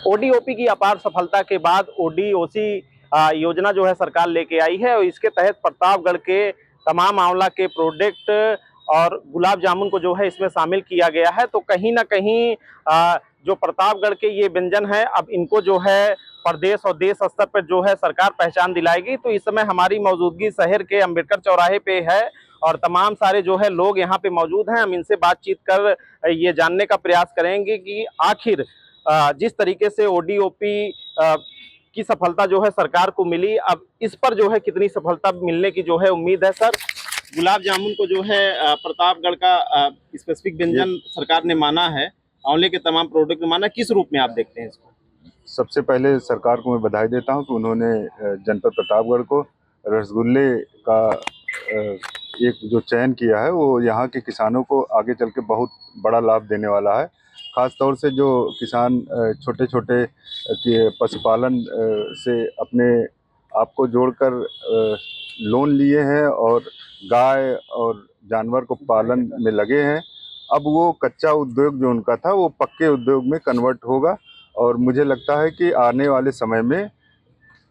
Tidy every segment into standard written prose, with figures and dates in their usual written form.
ODOP की अपार सफलता के बाद ओडीओसी योजना जो है सरकार लेके आई है और इसके तहत प्रतापगढ़ के तमाम आंवला के प्रोडक्ट और गुलाब जामुन को जो है इसमें शामिल किया गया है। तो कहीं ना कहीं जो प्रतापगढ़ के ये व्यंजन है अब इनको जो है प्रदेश और देश स्तर पर जो है सरकार पहचान दिलाएगी। तो इस समय हमारी मौजूदगी शहर के अंबेडकर चौराहे पे है और तमाम सारे जो है लोग यहाँ पे मौजूद हैं। हम इनसे बातचीत कर ये जानने का प्रयास करेंगे कि आखिर जिस तरीके से ओडीओपी की सफलता जो है सरकार को मिली, अब इस पर जो है कितनी सफलता मिलने की जो है उम्मीद है। सर, गुलाब जामुन को जो है प्रतापगढ़ का स्पेसिफिक व्यंजन सरकार ने माना है, आंवले के तमाम प्रोडक्ट माना, किस रूप में आप देखते हैं इसको? सबसे पहले सरकार को मैं बधाई देता हूं कि उन्होंने जनपद प्रतापगढ़ को रसगुल्ले का एक जो चयन किया है वो यहाँ के किसानों को आगे चल के बहुत बड़ा लाभ देने वाला है। ख़ास तौर से जो किसान छोटे छोटे पशुपालन से अपने आप को जोड़कर लोन लिए हैं और गाय और जानवर को पालन में लगे हैं, अब वो कच्चा उद्योग जो उनका था वो पक्के उद्योग में कन्वर्ट होगा और मुझे लगता है कि आने वाले समय में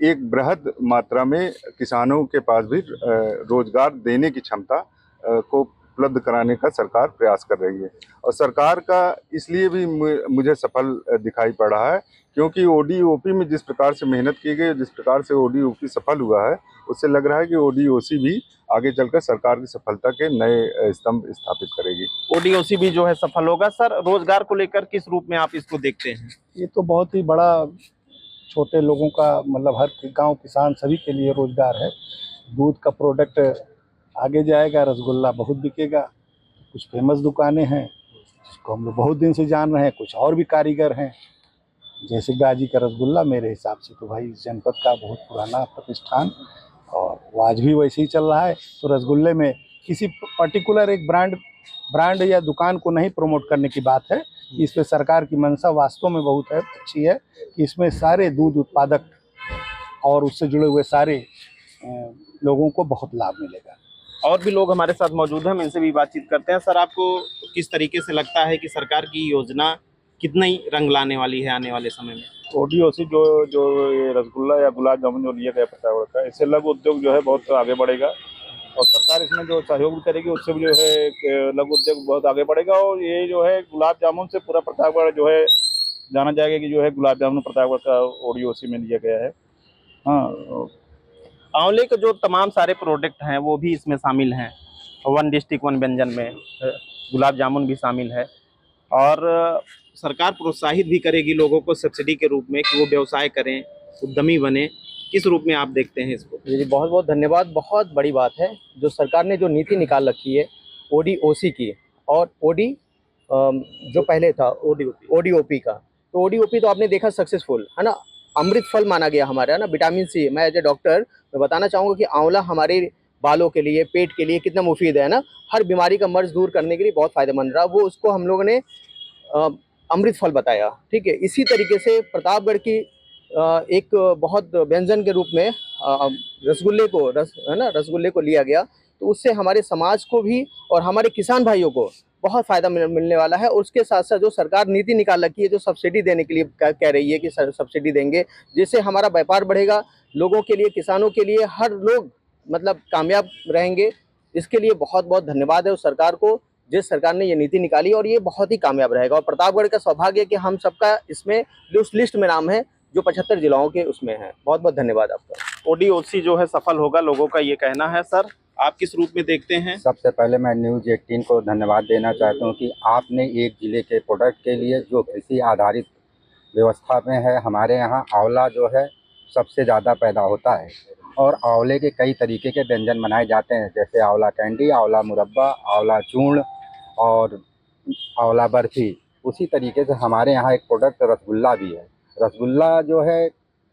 एक बृहद मात्रा में किसानों के पास भी रोजगार देने की क्षमता को उपलब्ध कराने का सरकार प्रयास कर रही है। और सरकार का इसलिए भी मुझे सफल दिखाई पड़ रहा है क्योंकि ओडीओपी में जिस प्रकार से मेहनत की गई, जिस प्रकार से ओडीओपी सफल हुआ है, उससे लग रहा है कि ओडीओसी भी आगे चलकर सरकार की सफलता के नए स्तंभ स्थापित करेगी। ओडीओसी भी जो है सफल होगा। सर, रोजगार को लेकर किस रूप में आप इसको देखते हैं? ये तो बहुत ही बड़ा छोटे लोगों का मतलब हर गांव किसान सभी के लिए रोजगार है। दूध का प्रोडक्ट आगे जाएगा, रसगुल्ला बहुत बिकेगा। कुछ फेमस दुकानें हैं जिसको हम लोग बहुत दिन से जान रहे हैं, कुछ और भी कारीगर हैं जैसे गाजी का रसगुल्ला। मेरे हिसाब से तो भाई इस जनपद का बहुत पुराना प्रतिष्ठान और वो आज भी वैसे ही चल रहा है। तो रसगुल्ले में किसी पर्टिकुलर एक ब्रांड या दुकान को नहीं प्रमोट करने की बात है। इस पे सरकार की मंशा वास्तव में बहुत है अच्छी है कि इसमें सारे दूध उत्पादक और उससे जुड़े हुए सारे लोगों को बहुत लाभ मिलेगा। और भी लोग हमारे साथ मौजूद हैं, हम इनसे भी बातचीत करते हैं। सर, आपको किस तरीके से लगता है कि सरकार की योजना कितना ही रंग लाने वाली है आने वाले समय में? ओडीओसी जो जो ये रसगुल्ला या गुलाब जामुन जो लिया गया प्रतापगढ़ का, इससे लघु उद्योग जो है बहुत आगे बढ़ेगा और सरकार इसमें जो सहयोग भी करेगी उससे भी जो है लघु उद्योग बहुत आगे बढ़ेगा। और ये जो है गुलाब जामुन से पूरा प्रतापगढ़ जो है जाना जाएगा कि जो है गुलाब जामुन प्रतापगढ़ का ओडीओसी में लिया गया है। हाँ, आंवले के जो तमाम सारे प्रोडक्ट हैं वो भी इसमें शामिल हैं। वन डिस्ट्रिक्ट वन व्यंजन में गुलाब जामुन भी शामिल है और सरकार प्रोत्साहित भी करेगी लोगों को सब्सिडी के रूप में कि वो व्यवसाय करें, उद्यमी बने। किस रूप में आप देखते हैं इसको? जी, बहुत बहुत धन्यवाद। बहुत बड़ी बात है जो सरकार ने जो नीति निकाल रखी है ओडीओसी की और जो पहले था ओडीओपी का। तो ओडीओपी तो आपने देखा सक्सेसफुल है ना, अमृत फल माना गया हमारे, है ना। विटामिन सी, मैं एज ए डॉक्टर मैं बताना चाहूँगा कि आंवला हमारे बालों के लिए, पेट के लिए कितना मुफीद है ना, हर बीमारी का मर्ज दूर करने के लिए बहुत फायदेमंद रहा। वो उसको हम लोगों ने अमृत फल बताया, ठीक है। इसी तरीके से प्रतापगढ़ की एक बहुत व्यंजन के रूप में रसगुल्ले को लिया गया। तो उससे हमारे समाज को भी और हमारे किसान भाइयों को बहुत फ़ायदा मिलने वाला है। और उसके साथ साथ जो सरकार नीति निकाल रखी है, जो सब्सिडी देने के लिए कह रही है कि सब्सिडी देंगे, जिससे हमारा व्यापार बढ़ेगा, लोगों के लिए, किसानों के लिए, हर लोग मतलब कामयाब रहेंगे। इसके लिए बहुत बहुत धन्यवाद है उस सरकार को जिस सरकार ने ये नीति निकाली और ये बहुत ही कामयाब रहेगा। और प्रतापगढ़ का सौभाग्य है कि हम सबका इसमें जो उस लिस्ट में नाम है जो 75 जिलों के उसमें है। बहुत बहुत धन्यवाद आपका। ओडीओसी जो है सफल होगा, लोगों का ये कहना है। सर, आप किस रूप में देखते हैं? सबसे पहले मैं न्यूज़ 18 को धन्यवाद देना चाहता हूँ कि आपने एक ज़िले के प्रोडक्ट के लिए जो कृषि आधारित व्यवस्था में है, हमारे यहाँ आंवला जो है सबसे ज़्यादा पैदा होता है और आंवले के कई तरीके के व्यंजन बनाए जाते हैं, जैसे आंवला कैंडी, आंवला मुरब्बा, आंवला चूर्ण और आंवला बर्फी। उसी तरीके से हमारे यहाँ एक प्रोडक्ट रसगुल्ला भी है। रसगुल्ला जो है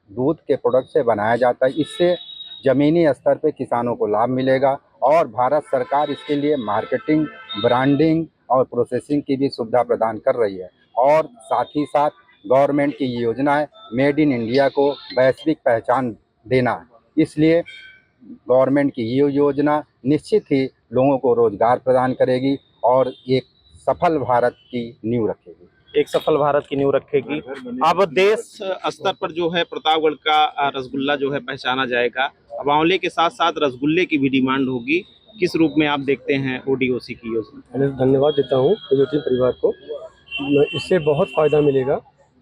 दूध के प्रोडक्ट से बनाया जाता है। इससे ज़मीनी स्तर पे किसानों को लाभ मिलेगा और भारत सरकार इसके लिए मार्केटिंग, ब्रांडिंग और प्रोसेसिंग की भी सुविधा प्रदान कर रही है। और साथ ही साथ गवर्नमेंट की योजना है मेड इन इंडिया को वैश्विक पहचान देना। इसलिए गवर्नमेंट की ये योजना निश्चित ही लोगों को रोज़गार प्रदान करेगी और एक सफल भारत की नींव रखेगी। एक सफल भारत की नींव रखेगी। अब देश स्तर पर जो है प्रतापगढ़ का रसगुल्ला जो है पहचाना जाएगा। अब आंवले के साथ साथ रसगुल्ले की भी डिमांड होगी। किस रूप में आप देखते हैं ओडीओसी की योजना? पहले धन्यवाद देता हूँ टीम परिवार को। इससे बहुत फ़ायदा मिलेगा।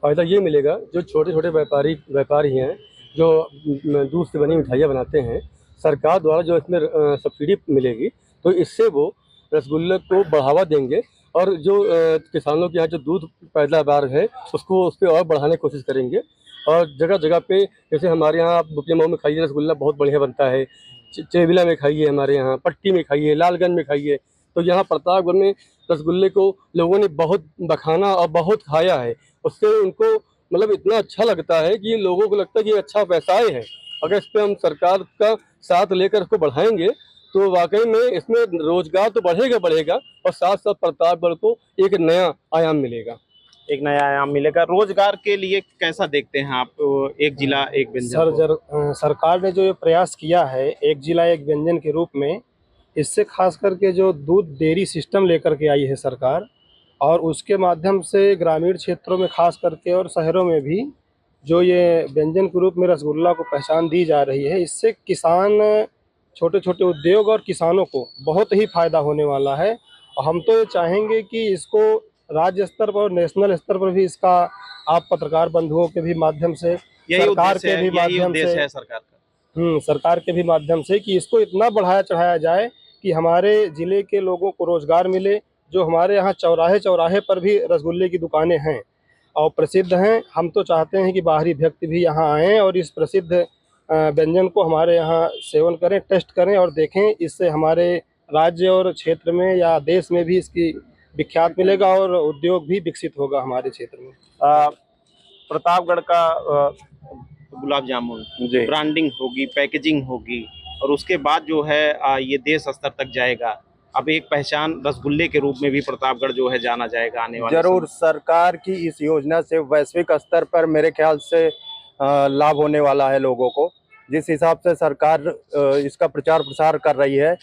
फ़ायदा ये मिलेगा जो छोटे छोटे व्यापारी हैं जो दूध से बनी मिठाइयाँ बनाते हैं, सरकार द्वारा जो इसमें सब्सिडी मिलेगी तो इससे वो रसगुल्ले को बढ़ावा देंगे और जो किसानों के यहाँ जो दूध पैदावार है उसको उस पर और बढ़ाने की कोशिश करेंगे। और जगह जगह पे जैसे हमारे यहाँ आप बुकिया मऊ में खाइए रसगुल्ला बहुत बढ़िया बनता है, चेविला में खाइए, हमारे यहाँ पट्टी में खाइए, लालगंज में खाइए। तो यहाँ प्रतापगढ़ में रसगुल्ले को लोगों ने बहुत बखाना और बहुत खाया है। उससे उनको मतलब इतना अच्छा लगता है कि लोगों को लगता है कि ये अच्छा व्यवसाय है। अगर इस पर हम सरकार का साथ लेकर इसको बढ़ाएंगे तो वाकई में इसमें रोजगार तो बढ़ेगा और साथ साथ प्रतापगढ़ को एक नया आयाम मिलेगा। एक नया आयाम मिलेगा। रोजगार के लिए कैसा देखते हैं आप एक जिला एक व्यंजन को? सरकार ने जो ये प्रयास किया है एक जिला एक व्यंजन के रूप में, इससे खास करके जो दूध डेयरी सिस्टम लेकर के आई है सरकार और उसके माध्यम से ग्रामीण क्षेत्रों में खास करके और शहरों में भी जो ये व्यंजन के रूप में रसगुल्ला को पहचान दी जा रही है, इससे किसान, छोटे छोटे उद्योग और किसानों को बहुत ही फ़ायदा होने वाला है। और हम तो ये चाहेंगे कि इसको राज्य स्तर पर और नेशनल स्तर पर भी इसका आप पत्रकार बंधुओं के भी माध्यम से, सरकार के भी माध्यम से, सरकार का सरकार के भी माध्यम से कि इसको इतना बढ़ाया चढ़ाया जाए कि हमारे ज़िले के लोगों को रोज़गार मिले। जो हमारे यहाँ चौराहे चौराहे पर भी रसगुल्ले की दुकानें हैं और प्रसिद्ध हैं, हम तो चाहते हैं कि बाहरी व्यक्ति भी यहाँ आएँ और इस प्रसिद्ध व्यंजन को हमारे यहाँ सेवन करें, टेस्ट करें और देखें। इससे हमारे राज्य और क्षेत्र में या देश में भी इसकी विख्यात मिलेगा और उद्योग भी विकसित होगा हमारे क्षेत्र में। प्रतापगढ़ का गुलाब जामुन ब्रांडिंग होगी, पैकेजिंग होगी और उसके बाद जो है ये देश स्तर तक जाएगा। अब एक पहचान रसगुल्ले के रूप में भी प्रतापगढ़ जो है जाना जाएगा आने वाले जरूर। सरकार की इस योजना से वैश्विक स्तर पर मेरे ख्याल से लाभ होने वाला है लोगों को। जिस हिसाब से सरकार इसका प्रचार प्रसार कर रही है,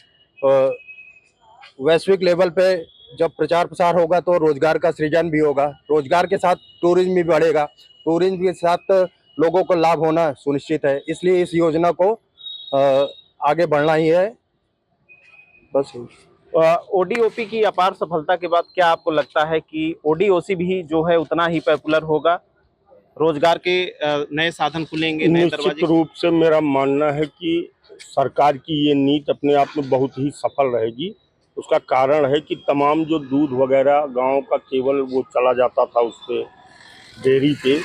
वैश्विक लेवल पे जब प्रचार प्रसार होगा तो रोजगार का सृजन भी होगा, रोजगार के साथ टूरिज्म भी बढ़ेगा, टूरिज्म के साथ लोगों को लाभ होना सुनिश्चित है। इसलिए इस योजना को आगे बढ़ना ही है। बस ओडीओपी की अपार सफलता के बाद क्या आपको लगता है कि ओडीओसी भी जो है उतना ही पॉपुलर होगा? रोजगार के नए साधन खुलेंगे, नए दरवाजे? निश्चित रूप से मेरा मानना है कि सरकार की ये नीति अपने आप में बहुत ही सफल रहेगी। उसका कारण है कि तमाम जो दूध वगैरह गांव का केवल वो चला जाता था उस पे डेयरी पे,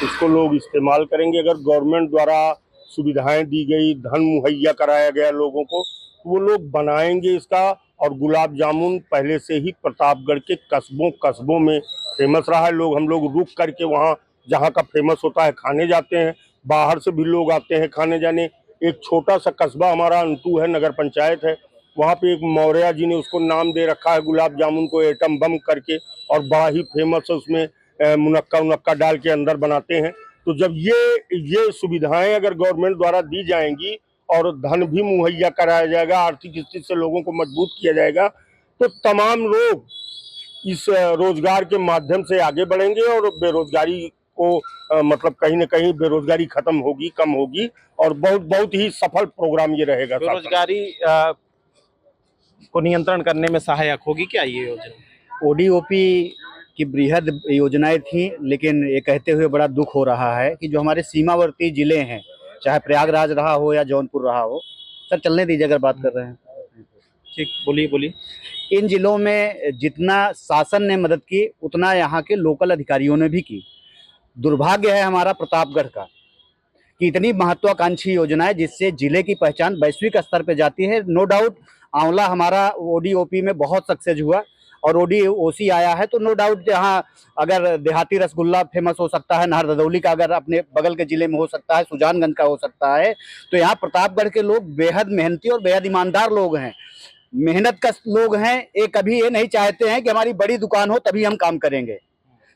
उसको लोग इस्तेमाल करेंगे। अगर गवर्नमेंट द्वारा सुविधाएं दी गई, धन मुहैया कराया गया लोगों को, तो वो लोग बनाएंगे इसका। और गुलाब जामुन पहले से ही प्रतापगढ़ के कस्बों में फेमस रहा है। हम लोग रुक करके वहाँ जहाँ का फेमस होता है खाने जाते हैं। बाहर से भी लोग आते हैं खाने जाने। एक छोटा सा कस्बा हमारा अंतु है, नगर पंचायत है, वहाँ पे एक मौर्या जी ने उसको नाम दे रखा है गुलाब जामुन को, एटम बम करके, और बड़ा ही फेमस है। उसमें मुनक्का डाल के अंदर बनाते हैं। तो जब ये सुविधाएं अगर गवर्नमेंट द्वारा दी जाएंगी और धन भी मुहैया कराया जाएगा, आर्थिक स्थिति से लोगों को मजबूत किया जाएगा, तो तमाम लोग इस रोजगार के माध्यम से आगे बढ़ेंगे और बेरोजगारी को मतलब कहीं ना कहीं बेरोजगारी खत्म होगी, कम होगी और बहुत ही सफल प्रोग्राम ये रहेगा। बेरोजगारी को नियंत्रण करने में सहायक होगी क्या ये योजना? ओडीओपी की बृहद योजनाएं थी, लेकिन ये कहते हुए बड़ा दुख हो रहा है कि जो हमारे सीमावर्ती जिले हैं, चाहे प्रयागराज रहा हो या जौनपुर रहा हो, सर चलने दीजिए अगर बात कर रहे हैं। ठीक, बोलिए। इन जिलों में जितना शासन ने मदद की उतना यहाँ के लोकल अधिकारियों ने भी की। दुर्भाग्य है हमारा प्रतापगढ़ का कि इतनी महत्वाकांक्षी योजना है जिससे जिले की पहचान वैश्विक स्तर पे जाती है। नो डाउट आंवला हमारा ओडीओपी में बहुत सक्सेस हुआ और ओडीओसी आया है, तो नो डाउट यहाँ अगर देहाती रसगुल्ला फेमस हो सकता है, नाहर ददौली का अगर अपने बगल के जिले में हो सकता है, सुजानगंज का हो सकता है, तो यहाँ प्रतापगढ़ के लोग बेहद मेहनती और बेहद ईमानदार लोग हैं, मेहनत कश लोग हैं। ये कभी ये नहीं चाहते हैं कि हमारी बड़ी दुकान हो तभी हम काम करेंगे।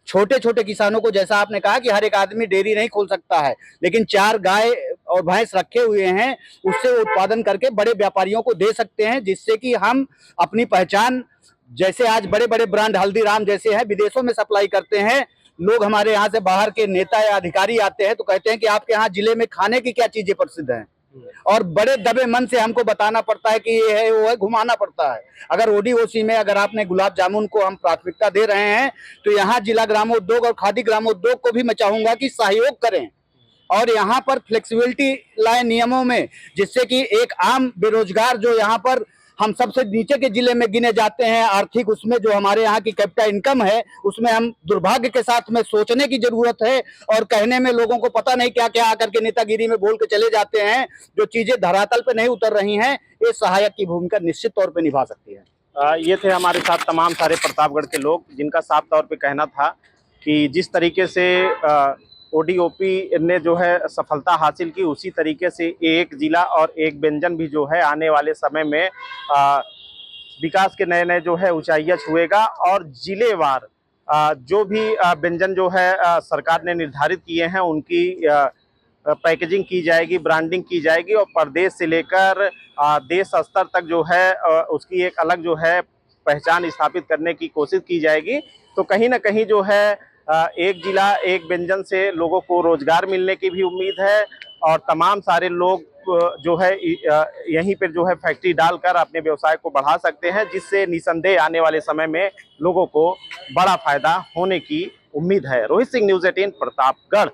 छोटे छोटे किसानों को, जैसा आपने कहा कि हर एक आदमी डेयरी नहीं खोल सकता है, लेकिन 4 गाय और भैंस रखे हुए हैं, उससे उत्पादन करके बड़े व्यापारियों को दे सकते हैं, जिससे कि हम अपनी पहचान जैसे आज बड़े बड़े ब्रांड हल्दीराम जैसे हैं विदेशों में सप्लाई करते हैं, लोग हमारे यहाँ से बाहर के नेता या अधिकारी आते हैं तो कहते हैं कि आपके यहाँ जिले में खाने की क्या चीजें प्रसिद्ध हैं, और बड़े दबे मन से हमको बताना पड़ता है कि ये है वो है, घुमाना पड़ता है। अगर ओडीओसी में अगर आपने गुलाब जामुन को हम प्राथमिकता दे रहे हैं तो यहाँ जिला ग्रामोद्योग और खादी ग्रामोद्योग को भी मैं चाहूंगा कि सहयोग करें और यहाँ पर फ्लेक्सिबिलिटी लाए नियमों में, जिससे कि एक आम बेरोजगार जो यहाँ पर हम सबसे नीचे के जिले में गिने जाते हैं आर्थिक, उसमें जो हमारे यहाँ की कैपिटल इनकम है उसमें हम दुर्भाग्य के साथ में सोचने की जरूरत है, और कहने में लोगों को पता नहीं क्या क्या आकर के नेतागिरी में बोल के चले जाते हैं, जो चीजें धरातल पे नहीं उतर रही हैं, ये सहायक की भूमिका निश्चित तौर पे निभा सकती है। ये थे हमारे साथ तमाम सारे प्रतापगढ़ के लोग जिनका साफ तौर पे कहना था कि जिस तरीके से ओडीओपी ने जो है सफलता हासिल की, उसी तरीके से एक जिला और एक व्यंजन भी जो है आने वाले समय में विकास के नए नए जो है ऊंचाइयां छुएगा, और जिलेवार जो भी व्यंजन जो है सरकार ने निर्धारित किए हैं उनकी पैकेजिंग की जाएगी, ब्रांडिंग की जाएगी, और प्रदेश से लेकर देश स्तर तक जो है उसकी एक अलग जो है पहचान स्थापित करने की कोशिश की जाएगी। तो कहीं ना कहीं जो है एक जिला एक व्यंजन से लोगों को रोजगार मिलने की भी उम्मीद है, और तमाम सारे लोग जो है यहीं पर जो है फैक्ट्री डालकर अपने व्यवसाय को बढ़ा सकते हैं, जिससे निसंदेह आने वाले समय में लोगों को बड़ा फायदा होने की उम्मीद है। रोहित सिंह, न्यूज़ 18 प्रतापगढ़।